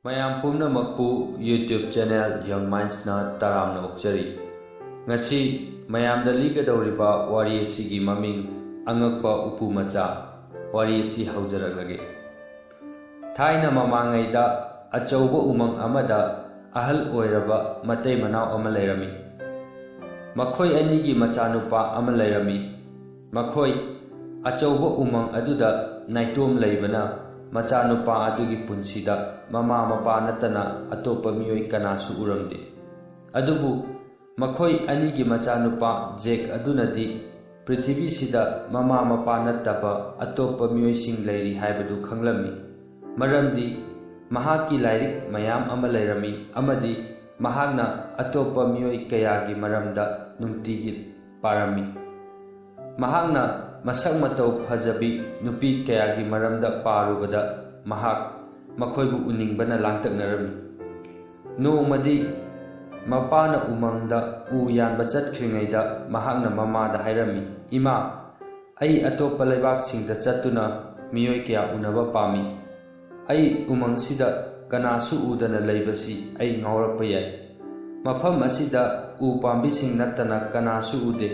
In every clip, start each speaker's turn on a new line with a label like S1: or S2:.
S1: ꯃꯌꯥꯝ ꯄꯨꯝꯅꯃꯛꯄꯨ YouTube channel Young Mindsna taramna okjari. Ngasi mayamda ligadawriba wari asigi maming angakpa upu macha wari asi haujaragage. Thaina mamangaida achauba umang amada ahal oiraba matay manaw ama layrami. Makoy anigi machanupa ama layrami. Makoy achauba umang aduda naitom laybana machanupa adugi punsida mama mapa natana atopa miyoy kanasu uramde. Adubu makoy anigi machanupa Jake adunadi Prithivi sida mama mapa nataba atopa miyoy sing layri haibadu khanglami. Maramdi mahaki lairik mayam ama layrami amadi mahagna atopa miyoy kayagi maramda nungtigil parami. Mahagna masak mataw phajabi nupi kayagi maramda parubada mahak makoybu uningbana langtaknarami. Noongmadi mapana umangda uyanba chatkringaida mahakna mamada hairami, Ima, ay atopa laibaksingda chattuna miyoy kaya unaba pami. Ay umangsida kanasu udana laibasi ay ngawrappa yay. Mafam asida upambising natana kanasu ude.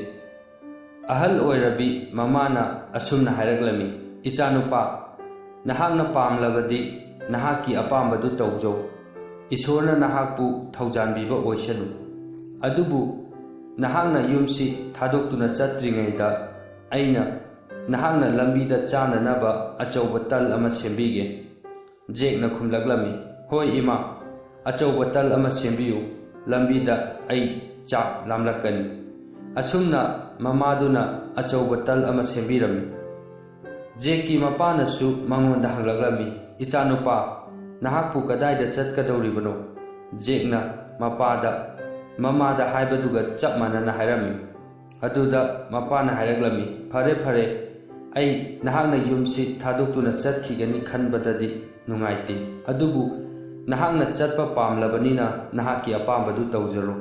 S1: Ahal oirabi mamana asumna hairaglami, Ichanupa, nahakna pamlabadi nahaki apambadu tawjaw. Isorna nahakpu thawjanbiba oisanu. Adubu nahakna yumsi thadokuna chatringaida aina nahakna lambida chananaba achauba tal ama sembige. Jake na khumlaglami, Hoi Ima, achauba tal ama sembiyu, lambida ay chak lamlakani. Asumna mamaduna achauba tal ama sembirami. Jake mapanasu mangonda hanglaglami, Ichanupa, nahakpu kadaida chatkadawribano. Jake na mapada mamada haibaduga chap manana hairami. Aduda mapana hairaglami, Phare phare ay nahakna yumsi thadoktuna chatkigani khanbadadi nungaiti. Adubu nahakna chatpa pamlabanina nahaki apambadu tawjaro.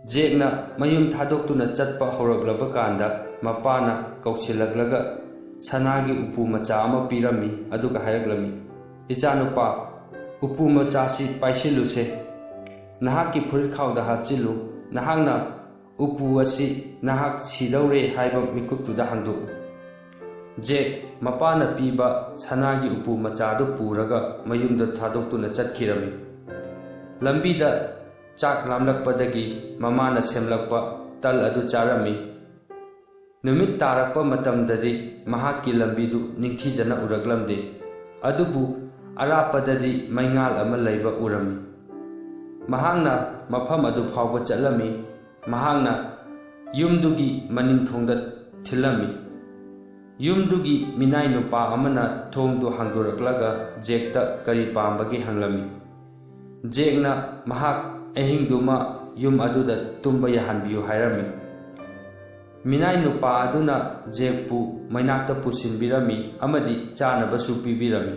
S1: Jake na mayum thadoktuna chatpa horaglaba kanda mapana kausilaglaga sanagi upu macha ama pirami aduga hairaglami, Ichanupa, upu macha si paisiluse. Nahaki furit khawda hapchilu, nahakna upu asi nahak sidawre haiba mikuptuda hangdoku. Jake mapana piba sanagi upu machadu puraga mayumda thadoktuna chatkirami. Lambida chak lamlakpadagi mamana semlakpa tal adu charami. Numit tarakpa matamdadi mahaki lambidu ningthijana uraglamde. Adubu arapadadi maingal ama layba urami. Mahangna mafam adu phawba chalami. Mahangna yumdugi maningthongda thilami. Yumdugi minai nupa amana thongdu hangduraklaga Jake kari pambagi hanglami. Jake na mahak ahingduma yum aduda tumba yahanbiyu hairami. Minai nupa aduna Jake pu mainakta pusinbirami amadi chanabasu pibirami.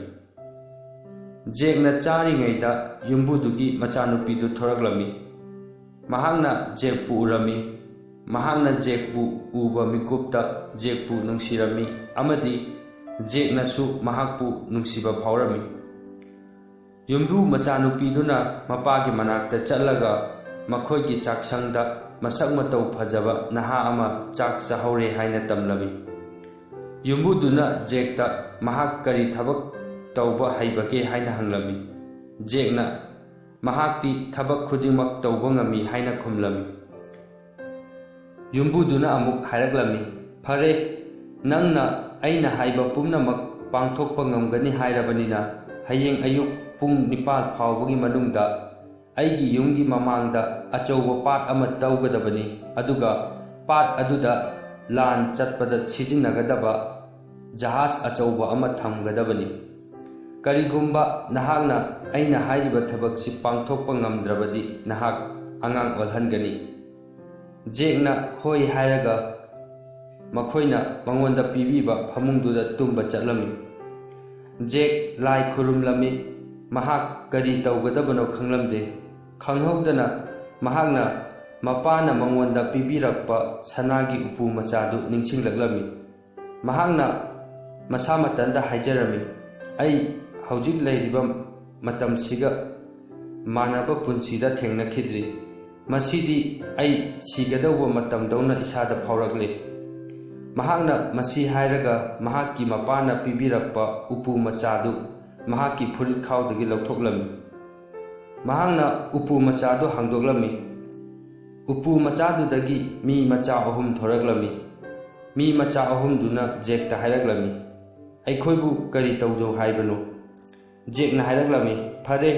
S1: Jake na charingaida yumbudugi machanupidu thoraglami. Mahangna Jake pu urami. Mahangna Jake pu uba mikupta Jake pu nungsirami amadi Jake na su mahak pu nungsiba phawrami. Yumbu machanupiduna mapagi manakta chatlaga makoygi chaksangda masak mataw phajaba naha ama chak chahore haina tamlami. Yumbuduna Jake mahak kari thabak tawba haibake haina hanglami. Jake na mahakti thabak khudingmak tawba ngami haina khumlami. Yumbuduna amuk hairaglami, Phare nangna aina haiba pumnamak pangthokpa ngamgani hairabanina hayeng ayuk pung 9 phawbagi manungda aigi yumgi mamangda achauba pat ama tawgadabani aduga pat aduda lan chatpada sijinagadaba jahaz achauba ama thamgadabani. Karigumba nahakna aina hairiba thabaksi pangthokpa ngamdrabadi nahak angang olhangani. Jake na hoi hairaga makoyna mangonda pibiba phamungduda tumba chatlami. Jake lai khurumlami, mahak kari tawgadabano khanglamde. Khanghaudana mahakna mapana mangonda pibirakpa sanagi upu machadu ningsinglaglami. Mahakna masamatanda haijarami, ai haujik lairiba ꯃꯇꯝꯁꯤꯒ ꯃꯥꯟꯅꯕ ꯄꯨꯟꯁꯤꯗ ꯊꯦꯡꯅꯈꯤꯗ꯭ꯔꯤ꯫ ꯃꯁꯤꯗꯤ ꯑꯩ ꯁꯤꯒꯗꯧꯕ ꯃꯇꯝꯗꯧꯅ ꯏꯁꯥꯗ ꯐꯥꯎꯔꯛꯂꯤ꯫ ꯃꯍꯥꯛꯅ ꯃꯁꯤ ꯍꯥꯏꯔꯒ ꯃꯍꯥꯛꯀꯤ ꯃꯄꯥꯅ ꯄꯤꯕꯤꯔꯛꯄ ꯎꯄꯨ ꯃꯆꯥꯗꯨ ꯃꯍꯥꯛꯀꯤ ꯐꯨꯔꯤꯠꯈꯥꯎꯗꯒꯤ ꯂꯧꯊꯣꯛꯂꯝꯃꯤ꯫ ꯃꯍꯥꯛꯅ ꯎꯄꯨ ꯃꯆꯥꯗꯨ ꯍꯥꯡꯗꯣꯛꯂꯝꯃꯤ꯫ ꯎꯄꯨ ꯃꯆꯥꯗꯨꯗꯒꯤ ꯃꯤ ꯃꯆꯥ 3 ꯊꯣꯔꯛꯂꯝꯃꯤ꯫ ꯃꯤ ꯃꯆꯥ 3ꯗꯨꯅ ꯖꯦꯛꯇ ꯍꯥꯏꯔꯛꯂꯝꯃꯤ, "ꯑꯩꯈꯣꯏꯕꯨ ꯀꯔꯤ ꯇꯧꯖꯧ ꯍꯥꯏꯕꯅꯣ?" ꯖꯦꯛꯅ ꯍꯥꯏꯔꯛꯂꯝꯃꯤ, "ꯐꯔꯦ,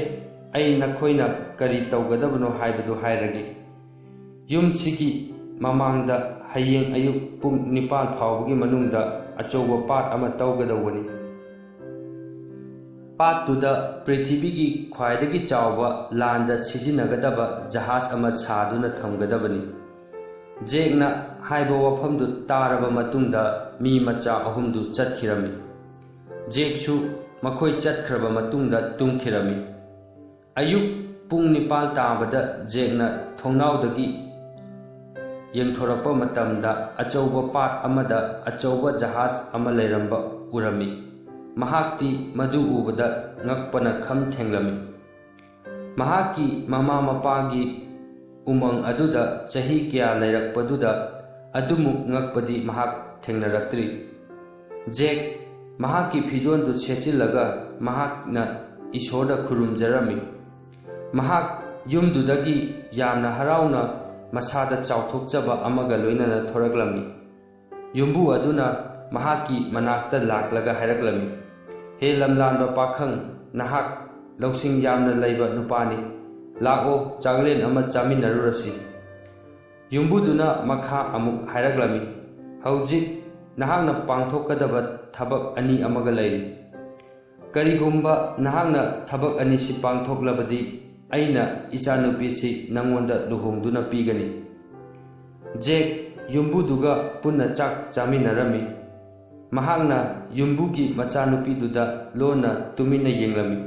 S1: ꯑꯩ ꯅꯈꯣꯏꯅ ꯀꯔꯤ ꯇꯧꯒꯗꯕꯅꯣ ꯍꯥꯏꯕꯗꯨ ꯍꯥꯏꯔꯒꯦ꯫ ꯌꯨꯝꯁꯤꯒꯤ ꯃꯃꯥꯡꯗ ꯍꯌꯦꯡ ꯑꯌꯨꯛ ꯄꯨꯡ 9 ꯐꯥꯎꯕꯒꯤ ꯃꯅꯨꯡꯗ ꯑꯆꯧꯕ ꯄꯥꯠ ꯑꯃ ꯇꯧꯒꯗꯧꯕꯅꯤ꯫ ꯄꯥꯠꯇꯨꯗ ꯄ꯭ꯔꯤꯊꯤꯕꯤꯒꯤ ꯈ꯭ꯋꯥꯏꯗꯒꯤ ꯆꯥꯎꯕ ꯂꯥꯟꯗ ꯁꯤꯖꯤꯟꯅꯒꯗꯕ ꯖꯍꯥꯖ ꯑꯃ ꯁꯥꯗꯨꯅ ꯊꯝꯒꯗꯕꯅꯤ꯫ ꯖꯦꯛꯅ ꯍꯥꯏꯕ ꯋꯥꯐꯝꯗꯨ ꯇꯥꯔꯕ ꯃꯇꯨꯡꯗ ꯃꯤ ꯃꯆꯥ 3ꯗꯨ ꯆꯠꯈꯤꯔꯝꯃꯤ꯫ ꯖꯦꯛꯁꯨ ꯃꯈꯣꯏ ꯆꯠꯈ꯭ꯔꯕ ꯃꯇꯨꯡꯗ ꯇꯨꯝꯈꯤꯔꯝꯃꯤ꯫ ꯑꯌꯨꯛ ꯄꯨꯡ 9 ꯇꯥꯕꯗ ꯖꯦꯛꯅ ꯊꯣꯡꯅꯥꯎꯗꯒꯤ ꯌꯦꯡꯊꯣꯔꯛꯄ ꯃꯇꯝꯗ ꯑꯆꯧꯕ ꯄꯥꯠ ꯑꯃꯗ ꯑꯆꯧꯕ ꯖꯍꯥꯖ ꯑꯃ ꯂꯩꯔꯝꯕ ꯎꯔꯝꯃꯤ꯫ ꯃꯍꯥꯛꯇꯤ ꯃꯗꯨ ꯎꯕꯗ ꯉꯛꯄꯅ ꯈꯝ ꯊꯦꯡꯂꯝꯃꯤ꯫ ꯃꯍꯥꯛꯀꯤ ꯃꯃꯥ ꯃꯄꯥꯒꯤ ꯎꯃꯪ ꯑꯗꯨꯗ ꯆꯍꯤ ꯀꯌꯥ ꯂꯩꯔꯛꯄꯗꯨꯗ ꯑꯗꯨꯃꯨꯛ ꯉꯛꯄꯗꯤ ꯃꯍꯥꯛ ꯊꯦꯡꯅꯔꯛꯇ꯭ꯔꯤ꯫ ꯖꯦꯛ ꯃꯍꯥꯛꯀꯤ ꯐꯤꯖꯣꯜꯗꯨ ꯁꯦꯠꯆꯤꯜꯂꯒ ꯃꯍꯥꯛꯅ ꯏꯁꯣꯔꯗ ꯈꯨꯔꯨꯝꯖꯔꯝꯃꯤ꯫ ꯃꯍꯥꯛ ꯌꯨꯝꯗꯨꯗꯒꯤ ꯌꯥꯝꯅ ꯍꯔꯥꯎꯅ ꯃꯁꯥꯗ ꯆꯥꯎꯊꯣꯛꯆꯕ ꯑꯃꯒ ꯂꯣꯏꯅꯅ ꯊꯣꯔꯛꯂꯝꯃꯤ꯫ ꯌꯨꯝꯕꯨ ꯑꯗꯨꯅ ꯃꯍꯥꯛꯀꯤ ꯃꯅꯥꯛꯇ ꯂꯥꯛꯂꯒ ꯍꯥꯏꯔꯛꯂꯝꯃꯤ, "ꯍꯦ ꯂꯝꯂꯥꯟꯕ ꯄꯥꯈꯪ, ꯅꯍꯥꯛ ꯂꯧꯁꯤꯡ ꯌꯥꯝꯅ ꯂꯩꯕ ꯅꯨꯄꯥꯅꯤ꯫ ꯂꯥꯛꯑꯣ, ꯆꯥꯛꯂꯦꯟ ꯑꯃ ꯆꯥꯃꯤꯟꯅꯔꯨꯔꯁꯤ꯫" ꯌꯨꯝꯕꯨꯗꯨꯅ ꯃꯈꯥ ꯑꯃꯨꯛ ꯍꯥꯏꯔꯛꯂꯝꯃꯤ, "ꯍꯧꯖꯤꯛ ꯅꯍꯥꯛꯅ ꯄꯥꯡꯊꯣꯛꯀꯗꯕ ꯊꯕꯛ 2 ꯑꯃꯒ ꯂꯩꯔꯤ꯫ ꯀꯔꯤꯒꯨꯝꯕ ꯅꯍꯥꯛꯅ ꯊꯕꯛ 2ꯁꯤ ꯄꯥꯡꯊꯣꯛꯂꯕꯗꯤ ꯑꯩꯅ ꯏꯆꯥꯅꯨꯄꯤꯁꯤ ꯅꯉꯣꯟꯗ ꯂꯨꯍꯣꯡꯗꯨꯅ ꯄꯤꯒꯅꯤ꯫" ꯖꯦꯛ ꯌꯨꯝꯕꯨꯗꯨꯒ ꯄꯨꯟꯅ ꯆꯥꯛ ꯆꯥꯃꯤꯟꯅꯔꯝꯃꯤ꯫ ꯃꯍꯥꯛꯅ ꯌꯨꯝꯕꯨꯒꯤ ꯃꯆꯥꯅꯨꯄꯤꯗꯨꯗ ꯂꯣꯟꯅ ꯇꯨꯃꯤꯟꯅ ꯌꯦꯡꯂꯝꯃꯤ꯫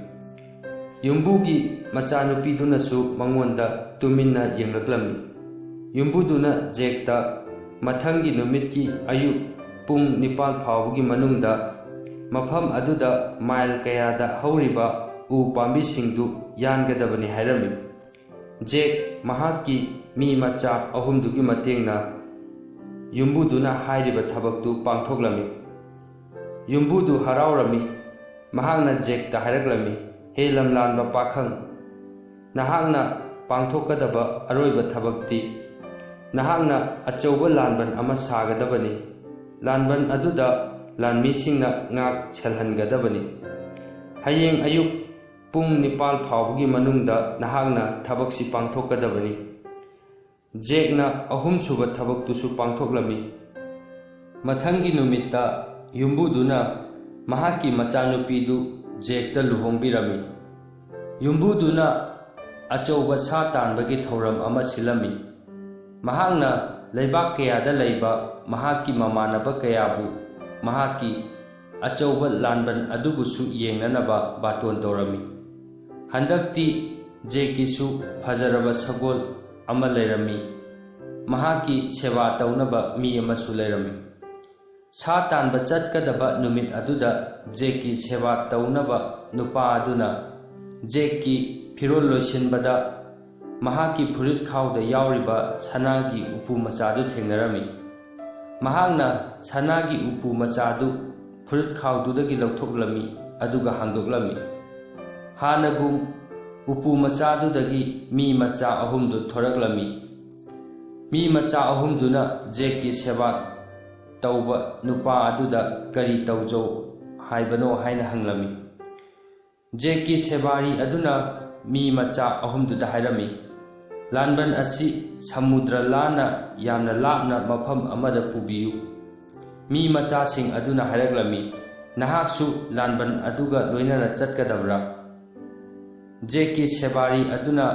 S1: ꯌꯨꯝꯕꯨꯒꯤ ꯃꯆꯥꯅꯨꯄꯤꯗꯨꯅꯁꯨ ꯃꯉꯣꯟꯗ ꯇꯨꯃꯤꯟꯅ ꯌꯦꯡꯂꯛꯂꯝꯃꯤ꯫ ꯌꯨꯝꯕꯨꯗꯨꯅ ꯖꯦꯛꯇ ꯃꯊꯪꯒꯤ ꯅꯨꯃꯤꯠꯀꯤ ꯑꯌꯨꯛ ꯄꯨꯡ 9 ꯐꯥꯎꯕꯒꯤ ꯃꯅꯨꯡꯗ ꯃꯐꯝ ꯑꯗꯨꯗ ꯃꯥꯏꯜ ꯀꯌꯥꯗ ꯍꯧꯔꯤꯕ ꯎ ꯄꯥꯝꯕꯤꯁꯤꯡꯗꯨ ꯌꯥꯟꯒꯗꯕꯅꯤ ꯍꯥꯏꯔꯝꯃꯤ꯫ ꯖꯦꯛ ꯃꯍꯥꯛꯀꯤ ꯃꯤ ꯃꯆꯥ 3ꯗꯨꯒꯤ ꯃꯇꯦꯡꯅ ꯌꯨꯝꯕꯨꯗꯨꯅ ꯍꯥꯏꯔꯤꯕ ꯊꯕꯛꯇꯨ ꯄꯥꯡꯊꯣꯛꯂꯝꯃꯤ꯫ ꯌꯨꯝꯕꯨꯗꯨ ꯍꯔꯥꯎꯔꯝꯃꯤ꯫ ꯃꯍꯥꯛꯅ ꯖꯦꯛꯇ ꯍꯥꯏꯔꯛꯂꯝꯃꯤ, "ꯍꯦ ꯂꯝꯂꯥꯟꯕ ꯄꯥꯈꯪ, ꯅꯍꯥꯛꯅ ꯄꯥꯡꯊꯣꯛꯀꯗꯕ ꯑꯔꯣꯏꯕ ꯊꯕꯛꯇꯤ ꯅꯍꯥꯛꯅ ꯑꯆꯧꯕ ꯂꯥꯟꯕꯟ ꯑꯃ ꯁꯥꯒꯗꯕꯅꯤ꯫ ꯂꯥꯟꯕꯟ ꯑꯗꯨꯗ ꯂꯥꯟꯃꯤꯁꯤꯡꯅ ꯉꯥꯛ ꯁꯦꯜꯍꯟꯒꯗꯕꯅꯤ꯫ ꯍꯌꯦꯡ ꯑꯌꯨꯛ ꯄꯨꯡ 9 ꯐꯥꯎꯕꯒꯤ ꯃꯅꯨꯡꯗ ꯅꯍꯥꯛꯅ ꯊꯕꯛꯁꯤ ꯄꯥꯡꯊꯣꯛꯀꯗꯕꯅꯤ꯫ ꯖꯦꯛꯅ 3ꯁꯨꯕ ꯊꯕꯛꯇꯨꯁꯨ ꯄꯥꯡꯊꯣꯛꯂꯝꯃꯤ꯫ ꯃꯊꯪꯒꯤ ꯅꯨꯃꯤꯠꯇ ꯌꯨꯝꯕꯨꯗꯨꯅ ꯃꯍꯥꯛꯀꯤ ꯃꯆꯥꯅꯨꯄꯤꯗꯨ ꯖꯦꯛꯇ ꯂꯨꯍꯣꯡꯕꯤꯔꯝꯃꯤ꯫ ꯌꯨꯝꯕꯨꯗꯨꯅ ꯑꯆꯧꯕ ꯁꯥ ꯇꯥꯟꯕꯒꯤ ꯊꯧꯔꯝ ꯑꯃ ꯁꯤꯜꯂꯝꯃꯤ꯫ ꯃꯍꯥꯛꯅ ꯂꯩꯕꯥꯛ ꯀꯌꯥꯗ ꯂꯩꯕ ꯃꯍꯥꯛꯀꯤ ꯃꯃꯥꯟꯅꯕ ꯀꯌꯥꯕꯨ ꯃꯍꯥꯛꯀꯤ ꯑꯆꯧꯕ ꯂꯥꯟꯕꯟ ꯑꯗꯨꯕꯨꯁꯨ ꯌꯦꯡꯅꯅꯕ ꯕꯥꯇꯣꯟ ꯇꯧꯔꯝꯃꯤ꯫ ꯍꯟꯗꯛꯇꯤ ꯖꯦꯛꯀꯤꯁꯨ ꯐꯖꯔꯕ ꯁꯒꯣꯜ ꯑꯃ ꯂꯩꯔꯝꯃꯤ꯫ ꯃꯍꯥꯛꯀꯤ ꯁꯦꯕꯥ ꯇꯧꯅꯕ ꯃꯤ ꯑꯃꯁꯨ ꯂꯩꯔꯝꯃꯤ꯫ ꯁꯥ ꯇꯥꯟꯕ ꯆꯠꯀꯗꯕ ꯅꯨꯃꯤꯠ ꯑꯗꯨꯗ ꯖꯦꯛꯀꯤ ꯁꯦꯕꯥ ꯇꯧꯅꯕ ꯅꯨꯄꯥ ꯑꯗꯨꯅ ꯖꯦꯛꯀꯤ ꯐꯤꯔꯣꯜ ꯂꯣꯏꯁꯤꯟꯕꯗ ꯃꯍꯥꯛꯀꯤ ꯐꯨꯔꯤꯠꯈꯥꯎꯗ ꯌꯥꯎꯔꯤꯕ ꯁꯅꯥꯒꯤ ꯎꯄꯨ ꯃꯆꯥꯗꯨ ꯊꯦꯡꯅꯔꯝꯃꯤ꯫ ꯃꯍꯥꯛꯅ ꯁꯅꯥꯒꯤ ꯎꯄꯨ ꯃꯆꯥꯗꯨ ꯐꯨꯔꯤꯠꯈꯥꯎꯗꯨꯗꯒꯤ ꯂꯧꯊꯣꯛꯂꯝꯃꯤ ꯑꯗꯨꯒ ꯍꯥꯡꯗꯣꯛꯂꯝꯃꯤ꯫ ꯍꯥꯟꯅꯒꯨꯝ ꯎꯄꯨ ꯃꯆꯥꯗꯨꯗꯒꯤ ꯃꯤ ꯃꯆꯥ 3ꯗꯨ ꯊꯣꯔꯛꯂꯝꯃꯤ꯫ ꯃꯤ ꯃꯆꯥ 3ꯗꯨꯅ ꯖꯦꯛꯀꯤ ꯁꯦꯕꯥ ꯇꯧꯕ ꯅꯨꯄꯥ ꯑꯗꯨꯗ ꯀꯔꯤ ꯇꯧꯖꯧ ꯍꯥꯏꯕꯅꯣ ꯍꯥꯏꯅ ꯍꯪꯂꯝꯃꯤ꯫ ꯖꯦꯛꯀꯤ ꯁꯦꯕꯥꯔꯤ ꯑꯗꯨꯅ ꯃꯤ ꯃꯆꯥ 3ꯗꯨꯗ ꯍꯥꯏꯔꯝꯃꯤ, "ꯂꯥꯟꯕꯟ ꯑꯁꯤ ꯁꯃꯨꯗ꯭ꯔ ꯂꯥꯟꯅ ꯌꯥꯝꯅ ꯂꯥꯞꯅ ꯃꯐꯝ ꯑꯃꯗ ꯄꯨꯕꯤꯌꯨ꯫" ꯃꯤ ꯃꯆꯥꯁꯤꯡ ꯑꯗꯨꯅ ꯍꯥꯏꯔꯛꯂꯝꯃꯤ, "ꯅꯍꯥꯛꯁꯨ ꯂꯥꯟꯕꯟ ꯑꯗꯨꯒ ꯂꯣꯏꯅꯅ ꯆꯠꯀꯗꯕ꯭ꯔꯥ?" ꯖꯦꯛꯀꯤ ꯁꯦꯕꯥꯔꯤ ꯑꯗꯨꯅ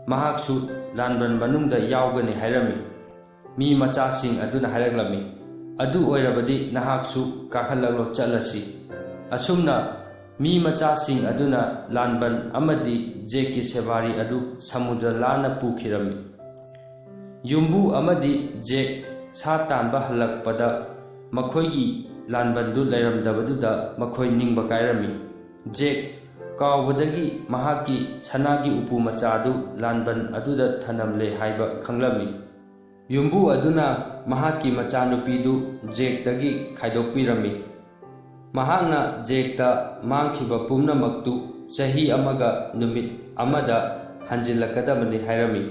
S1: ꯃꯍꯥꯛꯁꯨ ꯂꯥꯟꯕꯟ ꯃꯅꯨꯡꯗ ꯌꯥꯎꯒꯅꯤ ꯍꯥꯏꯔꯝꯃꯤ꯫ ꯃꯤ ꯃꯆꯥꯁꯤꯡ ꯑꯗꯨꯅ ꯍꯥꯏꯔꯛꯂꯝꯃꯤ, "ꯑꯗꯨ ꯑꯣꯏꯔꯕꯗꯤ ꯅꯍꯥꯛꯁꯨ ꯀꯥꯈꯠꯂꯛꯂꯣ, ꯆꯠꯂꯁꯤ꯫" ꯑꯁꯨꯝꯅ ꯃꯤ ꯃꯆꯥꯁꯤꯡ ꯑꯗꯨꯅ ꯂꯥꯟꯕꯟ ꯑꯃꯗꯤ ꯖꯦꯛꯀꯤ ꯁꯦꯕꯥꯔꯤ ꯑꯗꯨ ꯁꯃꯨꯗ꯭ꯔ ꯂꯥꯟꯅ ꯄꯨꯈꯤꯔꯝꯃꯤ꯫ ꯌꯨꯝꯕꯨ ꯑꯃꯗꯤ ꯖꯦꯛ ꯁꯥ ꯇꯥꯟꯕ ꯍꯜꯂꯛꯄꯗ ꯃꯈꯣꯏꯒꯤ ꯂꯥꯟꯕꯟꯗꯨ ꯂꯩꯔꯝꯗꯕꯗꯨꯗ ꯃꯈꯣꯏ ꯅꯤꯡꯕ ꯀꯥꯏꯔꯝꯃꯤ꯫ ꯖꯦꯛ ꯀꯥꯎꯕꯗꯒꯤ ꯃꯍꯥꯛꯀꯤ ꯁꯅꯥꯒꯤ ꯎꯄꯨ ꯃꯆꯥꯗꯨ ꯂꯥꯟꯕꯟ ꯑꯗꯨꯗ ꯊꯅꯝꯂꯦ ꯍꯥꯏꯕ ꯈꯪꯂꯝꯃꯤ꯫ ꯌꯨꯝꯕꯨ ꯑꯗꯨꯅ ꯃꯍꯥꯛꯀꯤ ꯃꯆꯥꯅꯨꯄꯤꯗꯨ ꯖꯦꯛꯇꯒꯤ ꯈꯥꯏꯗꯣꯛꯄꯤꯔꯝꯃꯤ꯫ ꯃꯍꯥꯛꯅ ꯖꯦꯛꯇ ꯃꯥꯡꯈꯤꯕ ꯄꯨꯝꯅꯃꯛꯇꯨ ꯆꯍꯤ ꯑꯃꯒ ꯅꯨꯃꯤꯠ ꯑꯃꯗ ꯍꯟꯖꯤꯜꯂꯛꯀꯗꯕꯅꯤ ꯍꯥꯏꯔꯝꯃꯤ꯫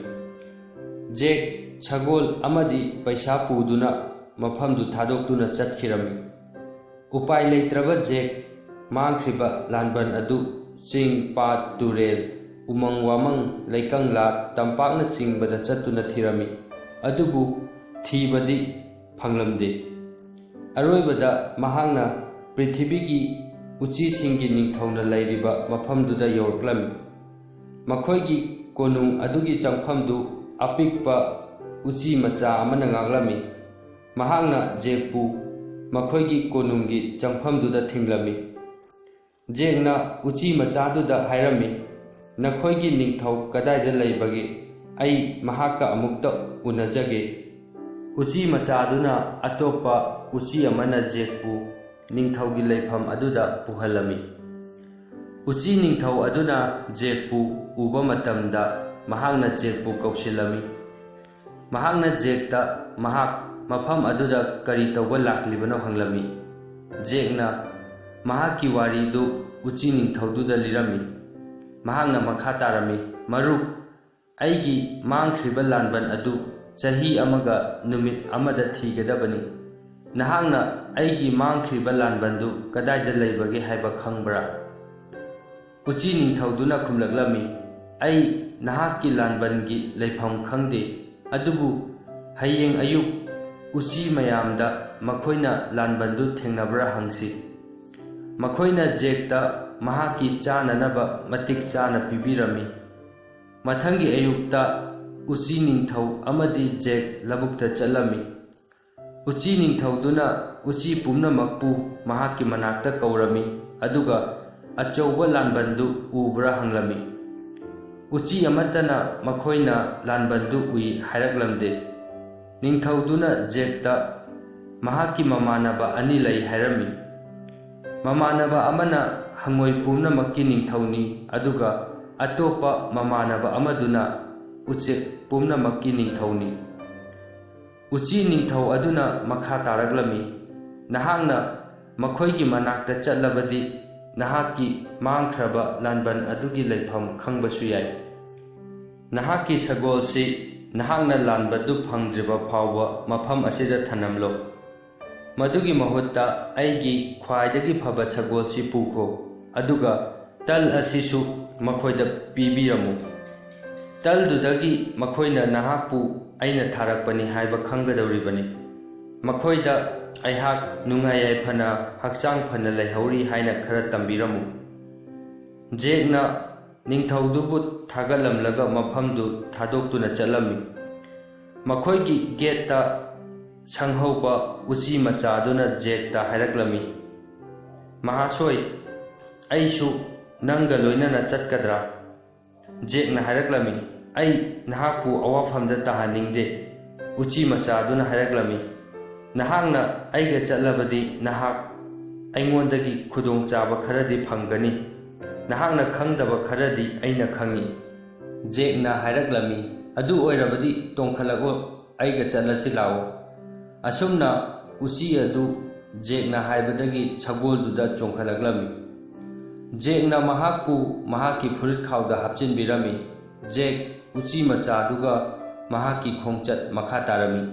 S1: ꯖꯦꯛ ꯁꯒꯣꯜ ꯑꯃꯗꯤ ꯄꯩꯁꯥ ꯄꯨꯗꯨꯅ ꯃꯐꯝꯗꯨ ꯊꯥꯗꯣꯛꯇꯨꯅ ꯆꯠꯈꯤꯔꯝꯃꯤ꯫ ꯎꯄꯥꯏ ꯂꯩꯇ꯭ꯔꯕ ꯖꯦꯛ ꯃꯥꯡꯈ꯭ꯔꯤꯕ ꯂꯥꯟꯕꯟ ꯑꯗꯨ ꯆꯤꯡ, ꯄꯥꯠ, ꯇꯨꯔꯦꯜ, ꯎꯃꯪ ꯋꯥꯃꯪ, ꯂꯩꯀꯪꯂꯥ, ꯇꯝꯄꯥꯛꯅꯆꯤꯡꯕꯗ ꯆꯠꯇꯨꯅ ꯊꯤꯔꯝꯃꯤ, ꯑꯗꯨꯕꯨ ꯊꯤꯕꯗꯤ ꯐꯪꯂꯝꯗꯦ꯫ ꯑꯔꯣꯏꯕꯗ ꯃꯍꯥꯛꯅ ꯄ꯭ꯔꯤꯊꯤꯕꯤꯒꯤ ꯎꯆꯤꯁꯤꯡꯒꯤ ꯅꯤꯡꯊꯧꯅ ꯂꯩꯔꯤꯕ ꯃꯐꯝꯗꯨꯗ ꯌꯧꯔꯛꯂꯝꯃꯤ꯫ ꯃꯈꯣꯏꯒꯤ ꯀꯣꯅꯨꯡ ꯑꯗꯨꯒꯤ ꯆꯪꯐꯝꯗꯨ ꯑꯄꯤꯛꯄ ꯎꯆꯤ ꯃꯆꯥ ꯑꯃꯅ ꯉꯥꯛꯂꯝꯃꯤ꯫ ꯃꯍꯥꯛꯅ ꯖꯦꯛꯄꯨ ꯃꯈꯣꯏꯒꯤ ꯀꯣꯅꯨꯡꯒꯤ ꯆꯪꯐꯝꯗꯨꯗ ꯊꯤꯡꯂꯝꯃꯤ꯫ ꯖꯦꯛꯅ ꯎꯆꯤ ꯃꯆꯥꯗꯨꯗ ꯍꯥꯏꯔꯝꯃꯤ, "ꯅꯈꯣꯏꯒꯤ ꯅꯤꯡꯊꯧ ꯀꯗꯥꯏꯗ ꯂꯩꯕꯒꯦ? ꯑꯩ ꯃꯍꯥꯛꯀ ꯑꯃꯨꯛꯇ ꯎꯅꯖꯒꯦ꯫" ꯎꯆꯤ ꯃꯆꯥꯗꯨꯅ ꯑꯇꯣꯞꯄ ꯎꯆꯤ ꯑꯃꯅ ꯖꯦꯛꯄꯨ ꯅꯤꯡꯊꯧꯒꯤ ꯂꯩꯐꯝ ꯑꯗꯨꯗ ꯄꯨꯍꯜꯂꯝꯃꯤ꯫ ꯎꯆꯤ ꯅꯤꯡꯊꯧ ꯑꯗꯨꯅ ꯖꯦꯛꯄꯨ ꯎꯕ ꯃꯇꯝꯗ ꯃꯍꯥꯛꯅ ꯖꯦꯛꯄꯨ ꯀꯧꯁꯤꯜꯂꯝꯃꯤ꯫ ꯃꯍꯥꯛꯅ ꯖꯦꯛꯇ ꯃꯍꯥꯛ ꯃꯐꯝ ꯑꯗꯨꯗ ꯀꯔꯤ ꯇꯧꯕ ꯂꯥꯛꯂꯤꯕꯅꯣ ꯍꯪꯂꯝꯃꯤ꯫ ꯖꯦꯛꯅ ꯃꯍꯥꯛꯀꯤ ꯋꯥꯔꯤꯗꯨ ꯎꯆꯤ ꯅꯤꯡꯊꯧꯗꯨꯗ ሊꯔꯝꯃꯤ꯫ ꯃꯍꯥꯛꯅ ꯃꯈꯥ ꯇꯥꯔꯝꯃꯤ, "ꯃꯔꯨꯞ, ꯑꯩꯒꯤ ꯃꯥꯡꯈ꯭ꯔꯤꯕ ꯂꯥꯟꯕꯟ ꯑꯗꯨ ꯆꯍꯤ ꯑꯃꯒ ꯅꯨꯃꯤꯠ ꯑꯃꯗ ꯊꯤꯒꯗꯕꯅꯤ꯫ ꯅꯍꯥꯛꯅ ꯑꯩꯒꯤ ꯃꯥꯡꯈ꯭ꯔꯤꯕ ꯂꯥꯟꯕꯟꯗꯨ ꯀꯗꯥꯏꯗ ꯂꯩꯕꯒꯦ ꯍꯥꯏꯕ ꯈꯪꯕ꯭ꯔꯥ?" ꯎꯆꯤ ꯅꯤꯡꯊꯧꯗꯨꯅ ꯈꯨꯝꯂꯛꯂꯝꯃꯤ, "ꯑꯩ ꯅꯍꯥꯛꯀꯤ ꯂꯥꯟꯕꯟꯒꯤ ꯂꯩꯐꯝ ꯈꯪꯗꯦ, ꯑꯗꯨꯕꯨ ꯍꯌꯦꯡ ꯑꯌꯨꯛ ꯎꯆꯤ ꯃꯌꯥꯝꯗ ꯃꯈꯣꯏꯅ ꯂꯥꯟꯕꯟꯗꯨ ꯊꯦꯡꯅꯕ꯭ꯔꯥ ꯍꯪꯁꯤ꯫ ꯃꯈꯣꯏꯅ ꯖꯦꯛꯇ ꯃꯍꯥꯛꯀꯤ ꯆꯥꯅꯅꯕ ꯃꯇꯤꯛ ꯆꯥꯅ ꯄꯤꯕꯤꯔꯝꯃꯤ꯫ ꯃꯊꯪꯒꯤ ꯑꯌꯨꯛꯇ ꯎꯆꯤ ꯅꯤꯡꯊꯧ ꯑꯃꯗꯤ ꯖꯦꯛ ꯂꯧꯕꯨꯛꯇ ꯆꯠꯂꯝꯃꯤ꯫ ꯎꯆꯤ ꯅꯤꯡꯊꯧꯗꯨꯅ ꯎꯆꯤ ꯄꯨꯝꯅꯃꯛꯄꯨ ꯃꯍꯥꯛꯀꯤ ꯃꯅꯥꯛꯇ ꯀꯧꯔꯝꯃꯤ ꯑꯗꯨꯒ ꯑꯆꯧꯕ ꯂꯥꯟꯕꯟꯗꯨ ꯎꯕ꯭ꯔꯥ ꯍꯪꯂꯝꯃꯤ꯫ ꯎꯆꯤ ꯑꯃꯠꯇꯅ ꯃꯈꯣꯏꯅ ꯂꯥꯟꯕꯟꯗꯨ ꯎꯏ ꯍꯥꯏꯔꯛꯂꯝꯗꯦ꯫ ꯅꯤꯡꯊꯧꯗꯨꯅ ꯖꯦꯛꯇ ꯃꯍꯥꯛꯀꯤ ꯃꯃꯥꯟꯅꯕ ꯑꯅꯤ ꯂꯩ ꯍꯥꯏꯔꯝꯃꯤ꯫ ꯃꯃꯥꯟꯅꯕ ꯑꯃꯅ ꯍꯪꯉꯣꯏ ꯄꯨꯝꯅꯃꯛꯀꯤ ꯅꯤꯡꯊꯧꯅꯤ, ꯑꯗꯨꯒ ꯑꯇꯣꯞꯄ ꯃꯃꯥꯟꯅꯕ ꯑꯃꯗꯨꯅ ꯎꯆꯦꯛ ꯄꯨꯝꯅꯃꯛꯀꯤ ꯅꯤꯡꯊꯧꯅꯤ꯫ ꯎꯆꯤ ꯅꯤꯡꯊꯧ ꯑꯗꯨꯅ ꯃꯈꯥ ꯇꯥꯔꯛꯂꯝꯃꯤ, "ꯅꯍꯥꯛꯅ ꯃꯈꯣꯏꯒꯤ ꯃꯅꯥꯛꯇ ꯆꯠꯂꯕꯗꯤ ꯅꯍꯥꯛꯀꯤ ꯃꯥꯡꯈ꯭ꯔꯕ ꯂꯥꯟꯕꯟ ꯑꯗꯨꯒꯤ ꯂꯩꯐꯝ ꯈꯪꯕꯁꯨ ꯌꯥꯏ꯫ ꯅꯍꯥꯛꯀꯤ ꯁꯒꯣꯜꯁꯤ ꯅꯍꯥꯛꯅ ꯂꯥꯟꯕꯟꯗꯨ ꯐꯪꯗ꯭ꯔꯤꯕ ꯐꯥꯎꯕ ꯃꯐꯝ ꯑꯁꯤꯗ ꯊꯅꯝꯂꯣ꯫ ꯃꯗꯨꯒꯤ ꯃꯍꯨꯠꯇ ꯑꯩꯒꯤ ꯈ꯭ꯋꯥꯏꯗꯒꯤ ꯐꯕ ꯁꯒꯣꯜꯁꯤ ꯄꯨꯈꯣ, ꯑꯗꯨꯒ ꯇꯜ ꯑꯁꯤꯁꯨ ꯃꯈꯣꯏꯗ ꯄꯤꯕꯤꯔꯝꯃꯨ꯫ ꯇꯜꯗꯨꯗꯒꯤ ꯃꯈꯣꯏꯅ ꯅꯍꯥꯛꯄꯨ ꯑꯩꯅ ꯊꯥꯔꯛꯄꯅꯤ ꯍꯥꯏꯕ ꯈꯪꯒꯗꯧꯔꯤꯕꯅꯤ꯫ ꯃꯈꯣꯏꯗ ꯑꯩꯍꯥꯛ ꯅꯨꯡꯉꯥꯏ ꯌꯥꯏꯐꯅ ꯍꯛꯆꯥꯡ ꯐꯅ ꯂꯩꯍꯧꯔꯤ ꯍꯥꯏꯅ ꯈꯔ ꯇꯝꯕꯤꯔꯝꯃꯨ." ꯖꯦꯛꯅ ꯅꯤꯡꯊꯧꯗꯨꯕꯨ ꯊꯥꯒꯠꯂꯝꯂꯒ ꯃꯐꯝꯗꯨ ꯊꯥꯗꯣꯛꯇꯨꯅ ꯆꯠꯂꯝꯃꯤ꯫ ꯃꯈꯣꯏꯒꯤ ꯒꯦꯠꯇ ꯁꯪꯍꯧꯕ ꯎꯆꯤ ꯃꯆꯥꯗꯨꯅ ꯖꯦꯛꯇ ꯍꯥꯏꯔꯛꯂꯝꯃꯤ, "ꯃꯍꯥꯁꯣꯏ, ꯑꯩꯁꯨ ꯅꯪꯒ ꯂꯣꯏꯅꯅ ꯆꯠꯀꯗ꯭ꯔꯥ?" ꯖꯦꯛꯅ ꯍꯥꯏꯔꯛꯂꯝꯃꯤ, "ꯑꯩ ꯅꯍꯥꯛꯄꯨ ꯑꯋꯥꯐꯝꯗ ꯇꯥꯍꯟꯅꯤꯡꯗꯦ꯫" ꯎꯆꯤ ꯃꯆꯥꯗꯨꯅ ꯍꯥꯏꯔꯛꯂꯝꯃꯤ, "ꯅꯍꯥꯛꯅ ꯑꯩꯒ ꯆꯠꯂꯕꯗꯤ ꯅꯍꯥꯛ ꯑꯩꯉꯣꯟꯗꯒꯤ ꯈꯨꯗꯣꯡꯆꯥꯕ ꯈꯔꯗꯤ ꯐꯪꯒꯅꯤ꯫ ꯅꯍꯥꯛꯅ ꯈꯪꯗꯕ ꯈꯔꯗꯤ ꯑꯩꯅ ꯈꯪꯏ꯫" ꯖꯦꯛꯅ ꯍꯥꯏꯔꯛꯂꯝꯃꯤ, "ꯑꯗꯨ ꯑꯣꯏꯔꯕꯗꯤ ꯇꯣꯡꯈꯠꯂꯛꯎ, ꯑꯩꯒ ꯆꯠꯂꯁꯤ ꯂꯥꯛꯎ꯫" ꯑꯁꯨꯝꯅ ꯎꯆꯤ ꯑꯗꯨ ꯖꯦꯛꯅ ꯍꯥꯏꯕꯗꯒꯤ ꯁꯒꯣꯜꯗꯨꯗ ꯆꯣꯡꯈꯠꯂꯛꯂꯝꯃꯤ꯫ ꯖꯦꯛꯅ ꯃꯍꯥꯛꯄꯨ ꯃꯍꯥꯛꯀꯤ ꯐꯨꯔꯤꯠꯈꯥꯎꯗ ꯍꯥꯞꯆꯤꯟꯕꯤꯔꯝꯃꯤ꯫ ꯖꯦꯛ ꯎꯆꯤ ꯃꯆꯥꯗꯨꯒ ꯃꯍꯥꯛꯀꯤ ꯈꯣꯡꯆꯠ ꯃꯈꯥ ꯇꯥꯔꯝꯃꯤ꯫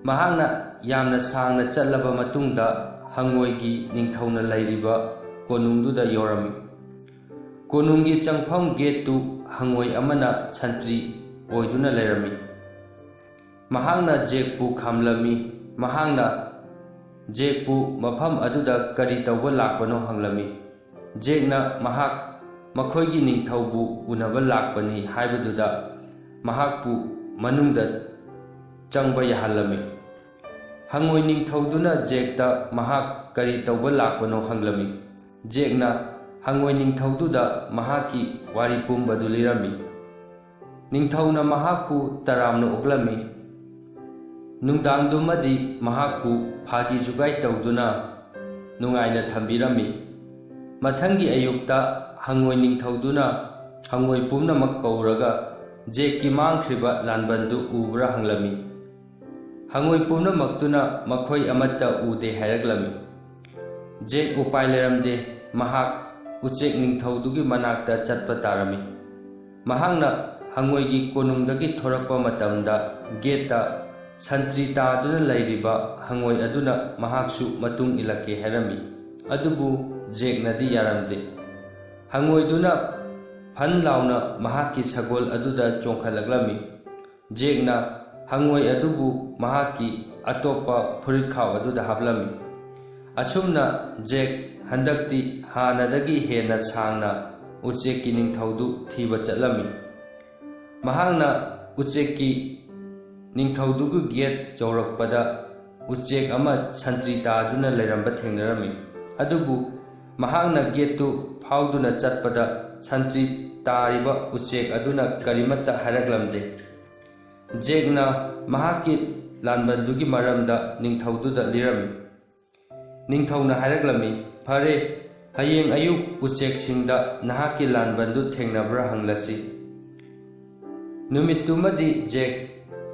S1: ꯃꯍꯥꯛꯅ ꯌꯥꯝꯅ ꯁꯥꯡꯅ ꯆꯠꯂꯕ ꯃꯇꯨꯡꯗ ꯍꯪꯉꯣꯏꯒꯤ ꯅꯤꯡꯊꯧꯅ ꯂꯩꯔꯤꯕ ꯀꯣꯅꯨꯡꯗꯨꯗ ꯌꯧꯔꯝꯃꯤ꯫ ꯀꯣꯅꯨꯡꯒꯤ ꯆꯪꯐꯝ ꯒꯦꯠꯇꯨ ꯍꯪꯉꯣꯏ ꯑꯃꯅ ꯁꯟꯇ꯭ꯔꯤ ꯑꯣꯏꯗꯨꯅ ꯂꯩꯔꯝꯃꯤ꯫ ꯃꯍꯥꯛꯅ ꯖꯦꯛꯄꯨ ꯈꯥꯝꯂꯝꯃꯤ꯫ ꯃꯍꯥꯛꯅ ꯖꯦꯛꯄꯨ ꯃꯐꯝ ꯑꯗꯨꯗ ꯀꯔꯤ ꯇꯧꯕ ꯂꯥꯛꯄꯅꯣ ꯍꯪꯂꯝꯃꯤ꯫ ꯖꯦꯛꯅ ꯃꯍꯥꯛ ꯃꯈꯣꯏꯒꯤ ꯅꯤꯡꯊꯧꯕꯨ ꯎꯅꯕ ꯂꯥꯛꯄꯅꯤ ꯍꯥꯏꯕꯗꯨꯗ ꯃꯍꯥꯛꯄꯨ ꯃꯅꯨꯡꯗ ꯆꯪꯕ ꯌꯥꯍꯜꯂꯝꯃꯤ꯫ ꯍꯪꯉꯣꯏ ꯅꯤꯡꯊꯧꯗꯨꯅ ꯖꯦꯛꯇ ꯃꯍꯥꯛ ꯀꯔꯤ ꯇꯧꯕ ꯂꯥꯛꯄꯅꯣ ꯍꯪꯂꯝꯃꯤ꯫ ꯖꯦꯛꯅ ꯍꯪꯉꯣꯏ ꯅꯤꯡꯊꯧꯗꯨꯗ ꯃꯍꯥꯛꯀꯤ ꯋꯥꯔꯤ ꯄꯨꯝꯕꯗꯨ ꯂꯤꯔꯝꯃꯤ꯫ ꯅꯤꯡꯊꯧꯅ ꯃꯍꯥꯛꯄꯨ ꯇꯔꯥꯝꯅ ꯑꯣꯛꯂꯝꯃꯤ꯫ ꯅꯨꯡꯗꯥꯡꯗꯨꯃꯗꯤ ꯃꯍꯥꯛꯄꯨ ꯐꯥꯒꯤ ꯖꯨꯒꯥꯏ ꯇꯧꯗꯨꯅ ꯅꯨꯡꯉꯥꯏꯅ ꯊꯝꯕꯤꯔꯝꯃꯤ꯫ ꯃꯊꯪꯒꯤ ꯑꯌꯨꯛꯇ hangoi ningthauduna hangoi pumnamak kauraga Jekki mangkhriba lanbandu ubra hanglami. Hangoi pumnamaktuna makhoi amatta ude hairaglami. Jek upai leramde mahak uchek ningthaudugi manakta chatpa tarami. Mahangna hangoigi konungdagi thorakpa matamda geta santri taaduna lairiba hangoi aduna mahaksu matung ilake hairami. Adubu jeknadi yaramde. Hangoiduna Phan launa mahaki sagol aduda chongkhalaglami. Jekna hangoi adubu mahaki atopa phuritkhaw aduda hablami. Asumna Jek handakti hanadagi hena sangna uchekki ningthaudu thiba chatlami. Mahangna uchekki ningthaudugu gate chaurakpada uchek ama santri taaduna leiramba thengnarami. Adubu mahangna gate tu phauduna chatpada santri tariba uchek aduna karimata haraglamde. Jekna mahaki lanbandugi maramda ningthaududa lirami. Ningthauna haraglami phare hayeng ayuk uchek singda nahaki lanbandu thengnabra hanglasi. Numittumadi Jek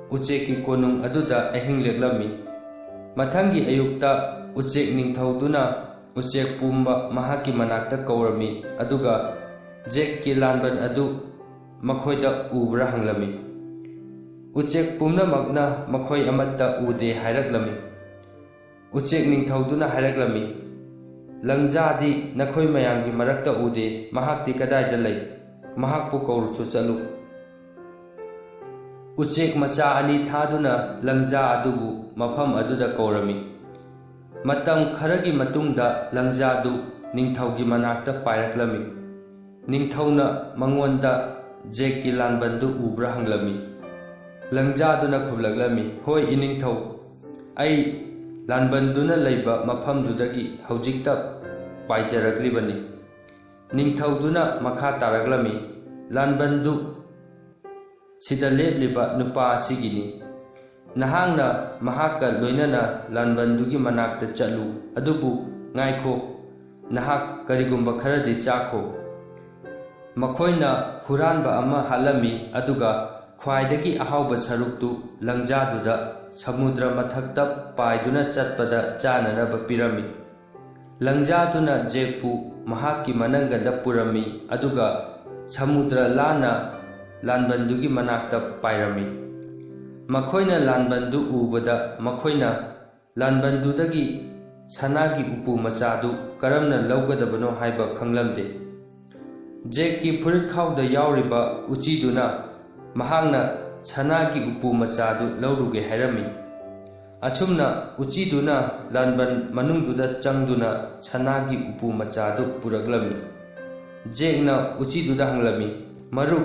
S1: ucheki konung aduda ahing leglami. Mathangi ayukta uchek ningthauduna uchek pumba mahaki manakta kaurami aduga Jekki lanban adu makhoida ubra hanglami. Uchek pumnamakna makhoi amatta ude hairaglami. Uchek ningthauduna hairaglami. Langjadi nakhoi mayamgi marakta ude mahakti kadaida lay mahakpu kauruchu chalu. Uchek macha ani thaduna langja adubu mafam aduda kaurami. Matam kharagi matungda langja adu ningthaugi manakta pairaklami. Ningthauna mangonda Jekki lanbandu ubra hanglami. Langjaduna khublaglami. Hoi iningthau ai lanbanduna leiba mafamdudagi haujikta paijaraglibani. Ningthauduna makha taraglami. Lanbandu sida lebliba nupa asigini. Nahangna mahaka loinana lanbandugi manakta chatlu. Adubu ngaikho nahak karigumba kharadi chakho. Makhoina huranba ama halami aduga khwaidagi ahauba saruktu langjaduda samudra mathakta paiduna chatpada chananaba pirami. Langjaduna Jekpu mahaki manangada purami aduga samudra lana lanbandugi manakta pairami. Makhoina lanbandu ubada makhoina lanbandudagi sanagi upu machadu karamna laugadabano haiba khanglamde. Jekki phuritkhaw yauriba uchiduna mahangna sanagi upu machadu lauruge hairami. Asumna uchiduna lanban manungduda changduna sanagi upu machadu puraglami. Jekna uchiduda hanglami. Maruk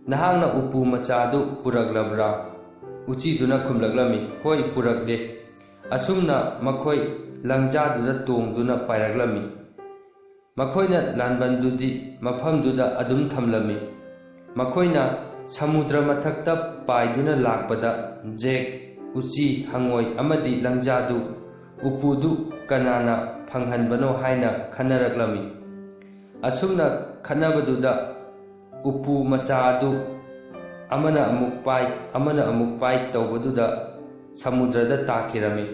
S1: nahangna upu machadu puraglabra. Uchiduna khumlaglami. Hoi purakde. Asumna makhoi langjaduda tongduna pairaglami. Makhoina lanbandudi mafamduda adum thamlami. Makhoina samudra mathakta paiduna lakpada Jek uchi hangoi amadi langjadu upudu kanana phanghanbano haina khanaraglami. Asumna khanabaduda upu machadu amana amuk pai tawbaduda samudrada takhirami.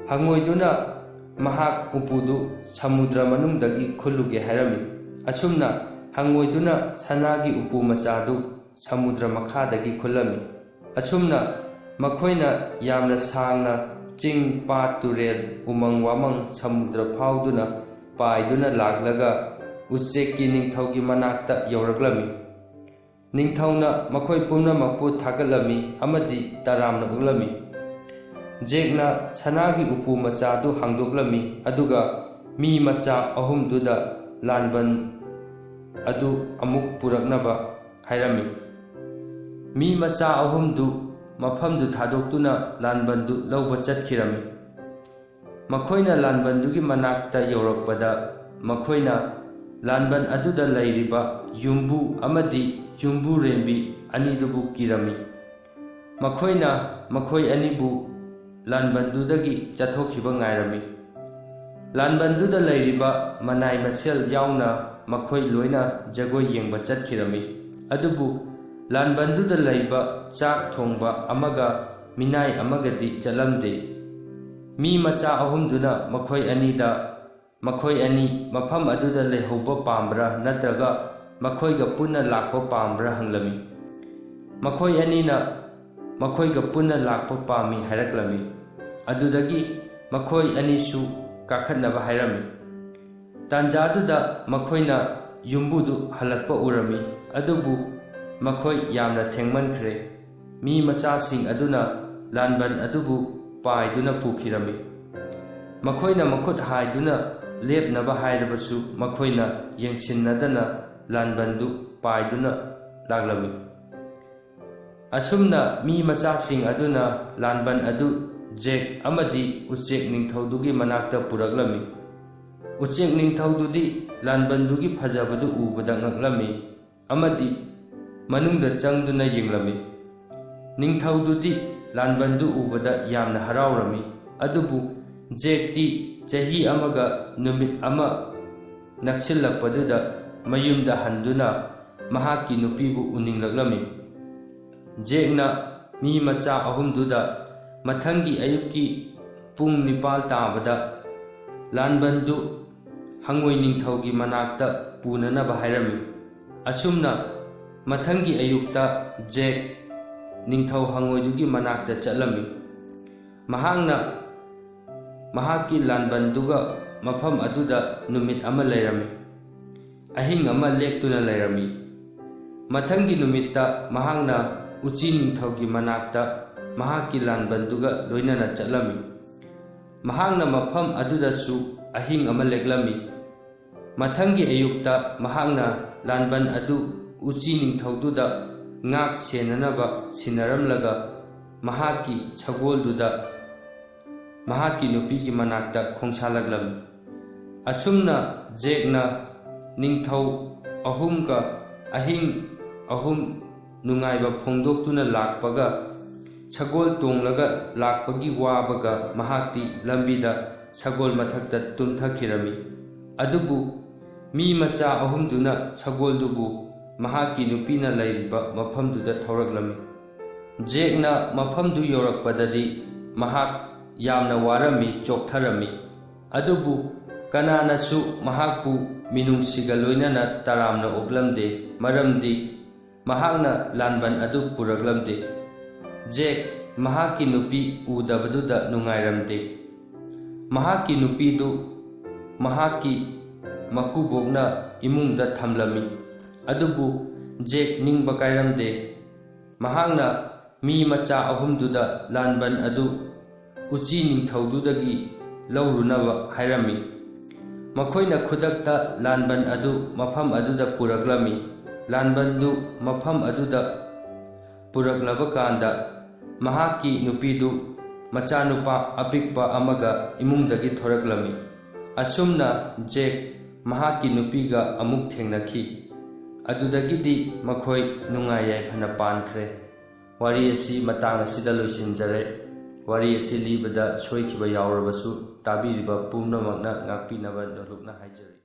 S1: Hangoiduna mahak upudu samudra manungdagi khuluge hairami. Asumna hangoiduna sanagi upu machadu samudra makhadagi khulami. Asumna makhoina yamna sangna ching pat turel umang wamang samudra phauduna paiduna laglaga uchekki ningthaugi manakta yauraglami. Ningthauna makhoi pumnamakpu thagalami amadi taramna uglami. Jekna sanagi upu machadu hangdoklami aduga mi macha ahumduda lanban adu amuk puraknaba hairami. Mi macha ahumdu mafamdu thadoktuna lanbandu lauba chatkirami. Makhoina lanbandugi manakta yaurakpada makhoina lanban aduda lairiba yumbu amadi yumbu rembi anidubu kirami. Makhoina makhoi anibu lanbandudagi chathokhiba ngairami. Lanbanduda lairiba manai masel yauna ꯃꯈꯣꯏ ꯂꯣꯏꯅ ꯖꯒꯣꯏ ꯌꯦꯡꯕ ꯆꯠꯈꯤꯔꯝꯃꯤ꯫ ꯑꯗꯨꯕꯨ ꯂꯥꯟꯕꯟꯗꯨꯗ ꯂꯩꯕ ꯆꯥꯛ ꯊꯣꯡꯕ ꯑꯃꯒ ꯃꯤꯅꯥꯏ ꯑꯃꯒꯗꯤ ꯆꯠꯂꯝꯗꯦ꯫ ꯃꯤ ꯃꯆꯥ ꯑꯍꯨꯝꯗꯨꯅ ꯃꯈꯣꯏ ꯑꯅꯤ ꯃꯐꯝ ꯑꯗꯨꯗ ꯂꯩꯍꯧꯕ ꯄꯥꯝꯕ꯭ꯔꯥ ꯅꯠꯇ꯭ꯔꯒ ꯃꯈꯣꯏꯒ ꯄꯨꯟꯅ ꯂꯥꯛꯄ ꯄꯥꯝꯕ꯭ꯔꯥ ꯍꯪꯂꯝꯃꯤ꯫ ꯃꯈꯣꯏ ꯑꯅꯤꯅ ꯃꯈꯣꯏꯒ ꯄꯨꯟꯅ ꯂꯥꯛꯄ ꯄꯥꯝꯃꯤ ꯍꯥꯏꯔꯛꯂꯝꯃꯤ꯫ ꯑꯗꯨꯗꯒꯤ ꯃꯈꯣꯏ ꯑꯅꯤꯁꯨ ꯀꯥꯈꯠꯅꯕ ꯍꯥꯏꯔꯝꯃꯤ꯫ ꯇꯥꯟꯖꯥꯗꯨꯗ ꯃꯈꯣꯏꯅ ꯌꯨꯝꯕꯨꯗꯨ ꯍꯜꯂꯛꯄ ꯎꯔꯝꯃꯤ꯫ ꯑꯗꯨꯕꯨ ꯃꯈꯣꯏ ꯌꯥꯝꯅ ꯊꯦꯡꯃꯟꯈ꯭ꯔꯦ꯫ ꯃꯤ ꯃꯆꯥꯁꯤꯡ ꯑꯗꯨꯅ ꯂꯥꯟꯕꯟ ꯑꯗꯨꯕꯨ ꯄꯥꯏꯗꯨꯅ ꯄꯨꯈꯤꯔꯝꯃꯤ꯫ ꯃꯈꯣꯏꯅ ꯃꯈꯨꯠ ꯍꯥꯏꯗꯨꯅ ꯂꯦꯞꯅꯕ ꯍꯥꯏꯔꯕꯁꯨ ꯃꯈꯣꯏꯅ ꯌꯦꯡꯁꯤꯟꯅꯗꯅ ꯂꯥꯟꯕꯟꯗꯨ ꯄꯥꯏꯗꯨꯅ ꯂꯥꯛꯂꯝꯃꯤ꯫ ꯑꯁꯨꯝꯅ ꯃꯤ ꯃꯆꯥꯁꯤꯡ ꯑꯗꯨꯅ ꯂꯥꯟꯕꯟ ꯑꯗꯨ ꯖꯦꯛ ꯑꯃꯗꯤ ꯎꯆꯦꯛ ꯅꯤꯡꯊꯧꯗꯨꯒꯤ ꯃꯅꯥꯛꯇ ꯄꯨꯔꯛꯂꯝꯃꯤ꯫ ꯎꯆꯦꯛ ꯅꯤꯡꯊꯧꯗꯨꯗꯤ ꯂꯥꯟꯕꯟꯗꯨꯒꯤ ꯐꯖꯕꯗꯨ ꯎꯕꯗ ꯉꯛꯂꯝꯃꯤ ꯑꯃꯗꯤ ꯃꯅꯨꯡꯗ ꯆꯪꯗꯨꯅ ꯌꯦꯡꯂꯝꯃꯤ꯫ ꯅꯤꯡꯊꯧꯗꯨꯗꯤ ꯂꯥꯟꯕꯟꯗꯨ ꯎꯕꯗ ꯌꯥꯝꯅ ꯍꯔꯥꯎꯔꯝꯃꯤ꯫ ꯑꯗꯨꯕꯨ ꯖꯦꯛꯇꯤ ꯆꯍꯤ ꯑꯃꯒ ꯅꯨꯃꯤꯠ ꯑꯃ ꯅꯛꯁꯤꯜꯂꯛꯄꯗꯨꯗ ꯃꯌꯨꯝꯗ ꯍꯟꯗꯨꯅ ꯃꯍꯥꯛꯀꯤ ꯅꯨꯄꯤꯕꯨ ꯎꯅꯤꯡꯂꯛꯂꯝꯃꯤ꯫ ꯖꯦꯛꯅ ꯃꯤ ꯃꯆꯥ ꯑꯍꯨꯝꯗꯨꯗ ꯃꯊꯪꯒꯤ ꯑꯌꯨꯛꯀꯤ ꯄꯨꯡ 9 ꯇꯥꯕꯗ ꯂꯥꯟꯕꯟꯗꯨ ꯍꯉꯣꯏ ꯅꯤꯡꯊꯧꯒꯤ ꯃꯅꯥꯛꯇ ꯄꯨꯅꯅꯕ ꯍꯥꯏꯔꯝꯃꯤ꯫ ꯑꯁꯨꯝꯅ ꯃꯊꯪꯒꯤ ꯑꯌꯨꯛꯇ ꯖꯦꯛ ꯅꯤꯡꯊꯧ ꯍꯉꯣꯏꯗꯨꯒꯤ ꯃꯅꯥꯛꯇ ꯆꯠꯂꯝꯃꯤ꯫ ꯃꯍꯥꯛꯅ ꯃꯍꯥꯛꯀꯤ ꯂꯥꯟꯕꯟꯗꯨꯒ ꯃꯐꯝ ꯑꯗꯨꯗ ꯅꯨꯃꯤꯠ ꯑꯃ ꯂꯩꯔꯝꯃꯤ꯫ ꯑꯍꯤꯡ ꯑꯃ ꯂꯦꯛꯇꯨꯅ ꯂꯩꯔꯝꯃꯤ꯫ ꯃꯊꯪꯒꯤ ꯅꯨꯃꯤꯠꯇ ꯃꯍꯥꯛꯅ ꯎꯆꯤ ꯅꯤꯡꯊꯧꯒꯤ ꯃꯅꯥꯛꯇ ꯃꯍꯥꯛꯀꯤ ꯂꯥꯟꯕꯟꯗꯨꯒ ꯂꯣꯏꯅꯅ ꯆꯠꯂꯝꯃꯤ꯫ ꯃꯍꯥꯛꯅ ꯃꯐꯝ ꯑꯗꯨꯗꯁꯨ ꯑꯍꯤꯡ ꯑꯃ ꯂꯦꯛꯂꯝꯃꯤ꯫ ꯃꯊꯪꯒꯤ ꯑꯌꯨꯛꯇ ꯃꯍꯥꯛꯅ ꯂꯥꯟꯕꯟ ꯑꯗꯨ ꯎꯆꯤ ꯅꯤꯡꯊꯧꯗꯨꯗ ꯉꯥꯛ ꯁꯦꯟꯅꯅꯕ ꯁꯤꯟꯅꯔꯝꯂꯒ ꯃꯍꯥꯛꯀꯤ ꯁꯒꯣꯜꯗꯨꯗ ꯃꯍꯥꯛꯀꯤ ꯅꯨꯄꯤꯒꯤ ꯃꯅꯥꯛꯇ ꯈꯣꯡꯁꯥꯜꯂꯛꯂꯝꯃꯤ꯫ ꯑꯁꯨꯝꯅ ꯖꯦꯛꯅ ꯅꯤꯡꯊꯧ ꯑꯍꯨꯝꯒ ꯑꯍꯤꯡ ꯑꯍꯨꯝ ꯅꯨꯡꯉꯥꯏꯕ ꯐꯣꯡꯗꯣꯛꯇꯨꯅ ꯂꯥꯛꯄꯒ ꯁꯒꯣꯜ ꯇꯣꯡꯂꯒ ꯂꯥꯛꯄꯒꯤ ꯋꯥꯕꯒ ꯃꯍꯥꯛꯇꯤ ꯂꯝꯕꯤꯗ ꯁꯒꯣꯜ ꯃꯊꯛꯇ ꯇꯨꯝꯊꯈꯤꯔꯝꯃꯤ꯫ ꯑꯗꯨꯕꯨ ꯃꯤ ꯃꯆꯥ ꯑꯍꯨꯝꯗꯨꯅ ꯁꯒꯣꯜꯗꯨꯕꯨ ꯃꯍꯥꯛꯀꯤ ꯅꯨꯄꯤꯅ ꯂꯩꯔꯤꯕ ꯃꯐꯝꯗꯨꯗ ꯊꯧꯔꯛꯂꯝꯃꯤ꯫ ꯖꯦꯛꯅ ꯃꯐꯝꯗꯨ ꯌꯧꯔꯛꯄꯗꯗꯤ ꯃꯍꯥꯛ ꯌꯥꯝꯅ ꯋꯥꯔꯝꯃꯤ, ꯆꯣꯛꯊꯔꯝꯃꯤ꯫ ꯑꯗꯨꯕꯨ ꯀꯅꯥꯅꯁꯨ ꯃꯍꯥꯛꯄꯨ ꯃꯤꯅꯨꯡꯁꯤꯒ ꯂꯣꯏꯅꯅ ꯇꯔꯥꯝꯅ ꯑꯣꯛꯂꯝꯗꯦ, ꯃꯔꯝꯗꯤ ꯃꯍꯥꯛꯅ ꯂꯥꯟꯕꯟ ꯑꯗꯨ ꯄꯨꯔꯛꯂꯝꯗꯦ꯫ ꯖꯦꯛ ꯃꯍꯥꯛꯀꯤ ꯅꯨꯄꯤ ꯎꯗꯕꯗꯨꯗ ꯅꯨꯡꯉꯥꯏꯔꯝꯗꯦ꯫ ꯃꯍꯥꯛꯀꯤ ꯅꯨꯄꯤꯗꯨ ꯃꯍꯥꯛꯀꯤ ꯃꯀꯨꯕꯣꯛꯅ ꯏꯃꯨꯡꯗ ꯊꯝꯂꯝꯃꯤ꯫ ꯑꯗꯨꯕꯨ ꯖꯦꯛ ꯅꯤꯡꯕ ꯀꯥꯏꯔꯝꯗꯦ꯫ ꯃꯍꯥꯛꯅ ꯃꯤ ꯃꯆꯥ ꯑꯍꯨꯝꯗꯨꯗ ꯂꯥꯟꯕꯟ ꯑꯗꯨ ꯎꯆꯤ ꯅꯤꯡꯊꯧꯗꯨꯗꯒꯤ ꯂꯧꯔꯨꯅꯕ ꯍꯥꯏꯔꯝꯃꯤ꯫ ꯃꯈꯣꯏꯅ ꯈꯨꯗꯛꯇ ꯂꯥꯟꯕꯟ ꯑꯗꯨ ꯃꯐꯝ ꯑꯗꯨꯗ ꯄꯨꯔꯛꯂꯝꯃꯤ꯫ ꯂꯥꯟꯕꯟꯗꯨ ꯃꯐꯝ ꯑꯗꯨꯗ ꯄꯨꯔꯛꯂꯕ ꯀꯥꯟꯗ ꯃꯍꯥꯛꯀꯤ ꯅꯨꯄꯤꯗꯨ ꯃꯆꯥꯅꯨꯄꯥ ꯑꯄꯤꯛꯄ ꯑꯃꯒ ꯏꯃꯨꯡꯗꯒꯤ ꯊꯣꯔꯛꯂꯝꯃꯤ꯫ ꯑꯁꯨꯝꯅ ꯖꯦꯛ ꯃꯍꯥꯛꯀꯤ ꯅꯨꯄꯤꯒ ꯑꯃꯨꯛ ꯊꯦꯡꯅꯈꯤ꯫ ꯑꯗꯨꯗꯒꯤꯗꯤ ꯃꯈꯣꯏ ꯅꯨꯡꯉꯥꯏ ꯌꯥꯏꯐꯅ ꯄꯥꯟꯈ꯭ꯔꯦ꯫ ꯋꯥꯔꯤ ꯑꯁꯤ ꯃꯇꯥꯡ ꯑꯁꯤꯗ ꯂꯣꯏꯁꯤꯟꯖꯔꯦ꯫ ꯋꯥꯔꯤ ꯑꯁꯤ ꯂꯤꯕꯗ ꯁꯣꯏꯈꯤꯕ ꯌꯥꯎꯔꯕꯁꯨ ꯇꯥꯕꯤꯔꯤꯕ ꯄꯨꯝꯅꯃꯛꯅ ꯉꯥꯛꯄꯤꯅꯕ ꯅꯣꯜꯂꯨꯛꯅ ꯍꯥꯏꯖꯔꯤ꯫